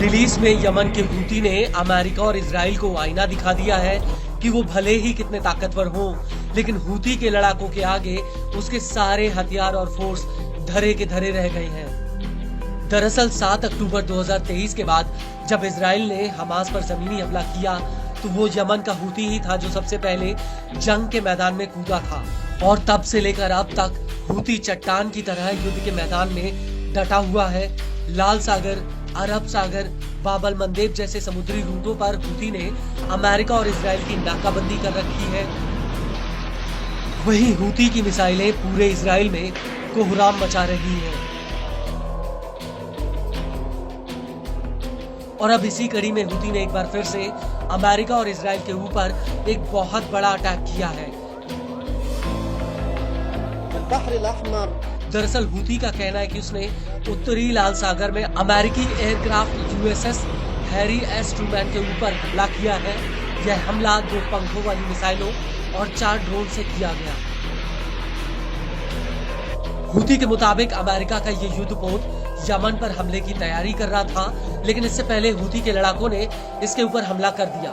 Release में Yemen के Houthi ने अमेरिका और इजराइल को आईना दिखा दिया है कि वो भले ही कितने ताकतवर हों, लेकिन हूती के लड़ाकों के आगे उसके सारे हथियार और फोर्स धरे के धरे रह गए हैं। दरअसल 7 अक्टूबर 2023 के बाद जब इजराइल ने हमास पर जमीनी हमला किया तो वो यमन का हूती ही था जो सबसे पहले जंग के मैदान में कूदा था, और तब से लेकर अब तक हूती चट्टान की तरह युद्ध के मैदान में डटा हुआ है। लाल सागर, अरब सागर, बाब अल मंदेब जैसे समुद्री रूटों पर हूती ने अमेरिका और इजराइल की नाकाबंदी कर रखी है। वहीं हूती की मिसाइलें पूरे इजराइल में कोहराम मचा रही हैं। और अब इसी कड़ी में हूती ने एक बार फिर से अमेरिका और इजराइल के ऊपर एक बहुत बड़ा अटैक किया है। दरअसल हूती का कहना है कि उसने उत्तरी लाल सागर में अमेरिकी aircraft USS Harry S Trueman के ऊपर हमला किया है। यह हमला 2 पंखों वाली मिसाइलों और 4 ड्रोन से किया गया। हूती के मुताबिक अमेरिका का ये युद्धपोत यमन पर हमले की तैयारी कर रहा था, लेकिन इससे पहले हूती के लड़ाकों ने इसके ऊपर हमला कर दिया।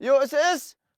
USS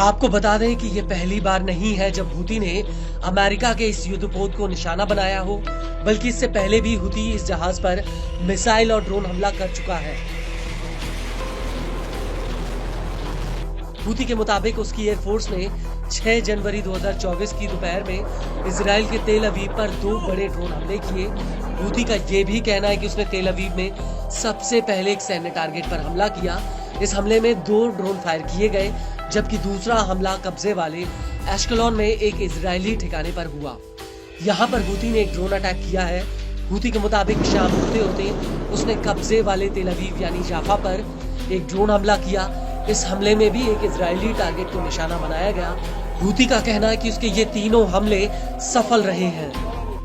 आपको बता दें कि ये पहली बार नहीं है जब हूती ने अमेरिका के इस युद्धपोत को निशाना बनाया हो, बल्कि इससे पहले भी हूती इस जहाज पर मिसाइल और ड्रोन हमला कर चुका है। हूती के मुताबिक उसकी एयरफोर्स ने 6 जनवरी 2024 की दोपहर में इजराइल के तेल अवीव पर 2 बड़े ड्रोन हमले किए। हूती का ये भी कहना है कि उसने तेल अवीव में सबसे पहले एक सैन्य टारगेट पर हमला किया। इस हमले में 2 ड्रोन फायर किए गए, जबकि दूसरा हमला कब्जे वाले एश्केलॉन में एक इजरायली ठिकाने पर हुआ। यहाँ पर हूती ने एक ड्रोन अटैक किया है। हूती के मुताबिक शाम होते होते उसने कब्जे वाले तेल अवीव यानी जाफा पर एक ड्रोन हमला किया। इस हमले में भी एक इजरायली टारगेट को निशाना बनाया गया। हूती का कहना है कि उसके ये तीनों हमले सफल रहे हैं।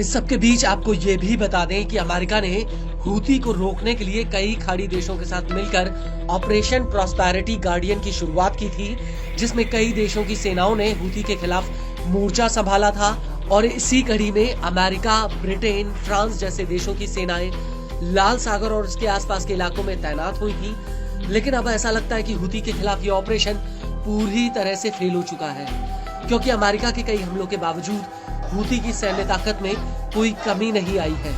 इस सब के बीच आपको ये भी बता दें कि अमेरिका ने हूती को रोकने के लिए कई खाड़ी देशों के साथ मिलकर ऑपरेशन प्रॉस्पेरिटी गार्डियन की शुरुआत की थी, जिसमें कई देशों की सेनाओं ने हूती के खिलाफ मोर्चा संभाला था। और इसी कड़ी में अमेरिका, ब्रिटेन, फ्रांस जैसे देशों की सेनाएं लाल सागर और उसके आसपास के इलाकों में तैनात हुई थी। लेकिन अब ऐसा लगता है कि हूती के खिलाफ ये ऑपरेशन पूरी तरह से फेल हो चुका है, क्योंकि अमेरिका के कई हमलों के बावजूद हूती की सैन्य ताकत में कोई कमी नहीं आई है।